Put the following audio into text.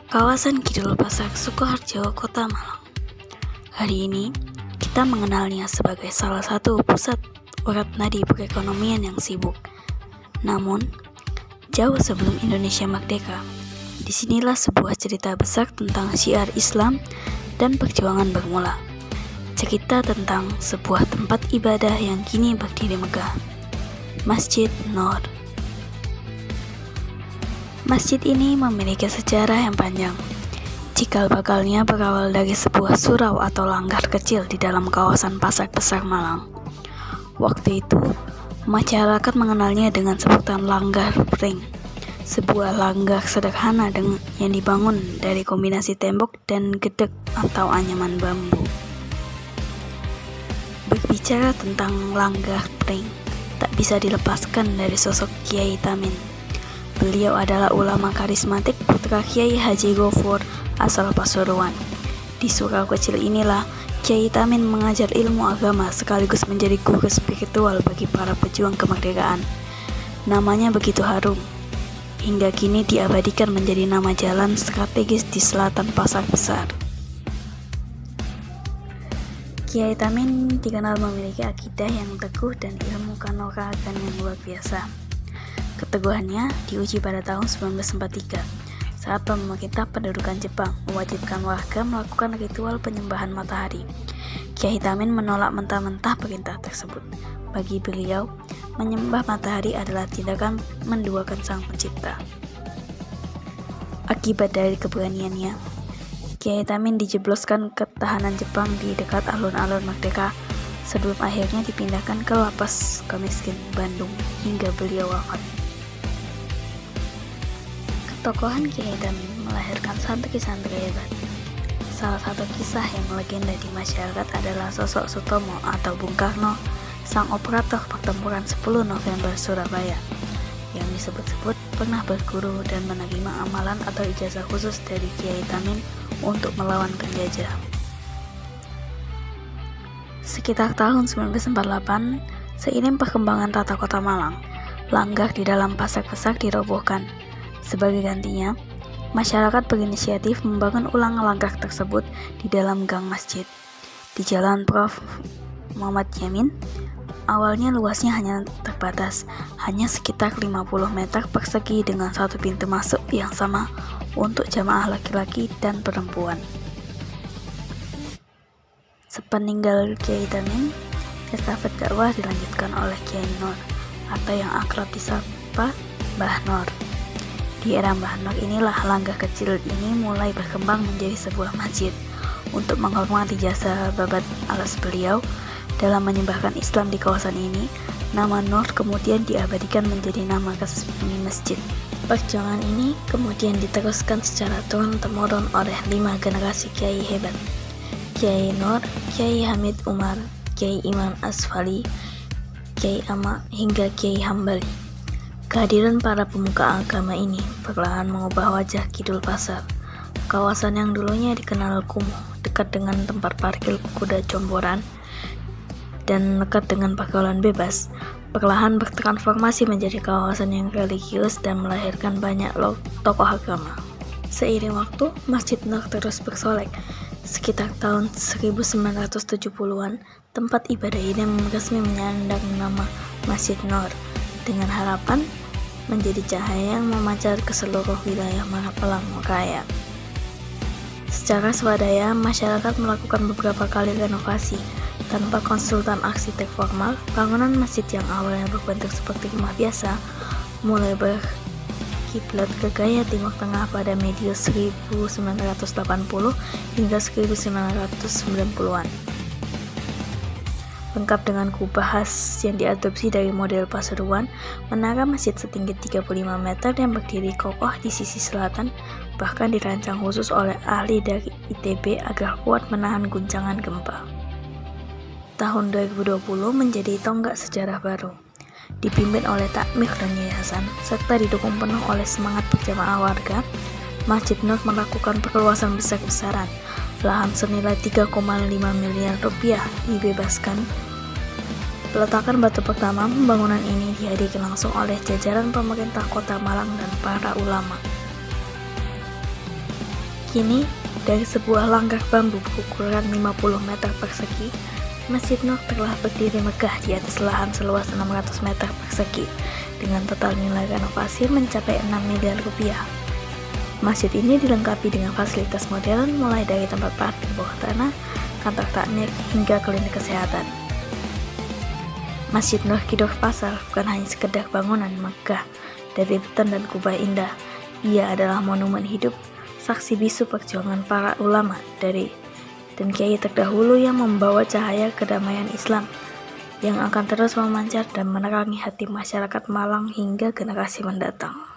Kawasan Kidul Pasak, Sukoharjo, Kota Malang. Hari ini, kita mengenalnya sebagai salah satu pusat urat nadi perekonomian yang sibuk. Namun, jauh sebelum Indonesia merdeka, disinilah sebuah cerita besar tentang syiar Islam dan perjuangan bermula. Cerita tentang sebuah tempat ibadah yang kini berdiri megah, Masjid Nur. Masjid ini memiliki sejarah yang panjang. Cikal bakalnya berawal dari sebuah surau atau langgar kecil di dalam kawasan Pasak Besar Malang. Waktu itu, masyarakat mengenalnya dengan sebutan langgar pring, sebuah langgar sederhana yang dibangun dari kombinasi tembok dan gedek atau anyaman bambu. Berbicara tentang langgar pring, tak bisa dilepaskan dari sosok Kiai Tamin. Beliau adalah ulama karismatik putra Kiai Haji Gofur asal Pasuruan. Di surau kecil inilah Kiai Tamin mengajar ilmu agama sekaligus menjadi guru spiritual bagi para pejuang kemerdekaan. Namanya begitu harum, hingga kini diabadikan menjadi nama jalan strategis di selatan Pasak Besar. Kiai Tamin dikenal memiliki akidah yang teguh dan ilmu kanuragan yang luar biasa. Keteguhannya diuji pada tahun 1943 saat pemerintah pendudukan Jepang mewajibkan warga melakukan ritual penyembahan matahari. Kiai Tamin menolak mentah-mentah perintah tersebut. Bagi beliau, menyembah matahari adalah tindakan menduakan Sang Pencipta. Akibat dari keberaniannya, Kiai Tamin dijebloskan ke tahanan Jepang di dekat alun-alun Merdeka sebelum akhirnya dipindahkan ke Lapas Sukamiskin, Bandung hingga beliau wafat. Ketokohan Kiai Tamin melahirkan santri-santri hebat. Salah satu kisah yang melegenda di masyarakat adalah sosok Sutomo atau Bung Karno, sang operator pertempuran 10 November Surabaya, yang disebut-sebut pernah berguru dan menerima amalan atau ijazah khusus dari Kiai Tamin untuk melawan penjajah. Sekitar tahun 1948, seiring perkembangan tata kota Malang, langgar di dalam Pasak Besar dirobohkan. Sebagai gantinya, masyarakat berinisiatif membangun ulang langgar tersebut di dalam gang masjid. Di Jalan Prof. Muhammad Yamin, awalnya luasnya hanya terbatas, hanya sekitar 50 meter persegi dengan satu pintu masuk yang sama untuk jamaah laki-laki dan perempuan. Sepeninggal Kiai Tamin, estafet dakwah dilanjutkan oleh Kiai Nur atau yang akrab disapa Mbah Nur. Di era Mbah Nur inilah langgar kecil ini mulai berkembang menjadi sebuah masjid. Untuk menghormati jasa babat alas beliau dalam menyembahkan Islam di kawasan ini, nama Nur kemudian diabadikan menjadi nama resmi masjid. Perjuangan ini kemudian diteruskan secara turun-temurun oleh 5 generasi kiai hebat: Kiai Nur, Kiai Hamid Umar, Kiai Imam Asfali, Kiai Ama, hingga Kiai Hambali. Kehadiran para pemuka agama ini perlahan mengubah wajah Kidul Pasak. Kawasan yang dulunya dikenal kumuh, dekat dengan tempat parkir kuda comboran, dan dekat dengan pergaulan bebas, perlahan bertransformasi menjadi kawasan yang religius dan melahirkan banyak tokoh agama. Seiring waktu, Masjid Nur terus bersolek. Sekitar tahun 1970-an, tempat ibadah ini resmi menyandang nama Masjid Nur, dengan harapan menjadi cahaya yang memancar ke seluruh wilayah Malang Raya. Secara swadaya, masyarakat melakukan beberapa kali renovasi. Tanpa konsultan arsitek formal, bangunan masjid yang awalnya berbentuk seperti rumah biasa mulai berkiblat ke gaya Timur Tengah pada medio 1980 hingga 1990-an. Lengkap dengan kubah khas yang diadopsi dari model Pasuruan, menara masjid setinggi 35 meter yang berdiri kokoh di sisi selatan bahkan dirancang khusus oleh ahli dari ITB agar kuat menahan guncangan gempa. Tahun 2020 menjadi tonggak sejarah baru, dipimpin oleh takmir dan yayasan, serta didukung penuh oleh semangat berjamaah warga. Masjid Nur melakukan perluasan besar-besaran. Lahan senilai 3,5 miliar rupiah dibebaskan. Peletakan batu pertama pembangunan ini dihadiri langsung oleh jajaran pemerintah Kota Malang dan para ulama. Kini, dari sebuah langkah bambu berukuran 50 meter persegi, Masjid Nur telah berdiri megah di atas lahan seluas 600 meter persegi dengan total nilai renovasi mencapai 6 miliar rupiah. Masjid ini dilengkapi dengan fasilitas modern mulai dari tempat parkir bawah tanah, kantor takmir, hingga klinik kesehatan. Masjid Nur Kidul Pasar bukan hanya sekedar bangunan megah dari beton dan kubah indah. Ia adalah monumen hidup, saksi bisu perjuangan para ulama dan kiai terdahulu yang membawa cahaya kedamaian Islam yang akan terus memancar dan menerangi hati masyarakat Malang hingga generasi mendatang.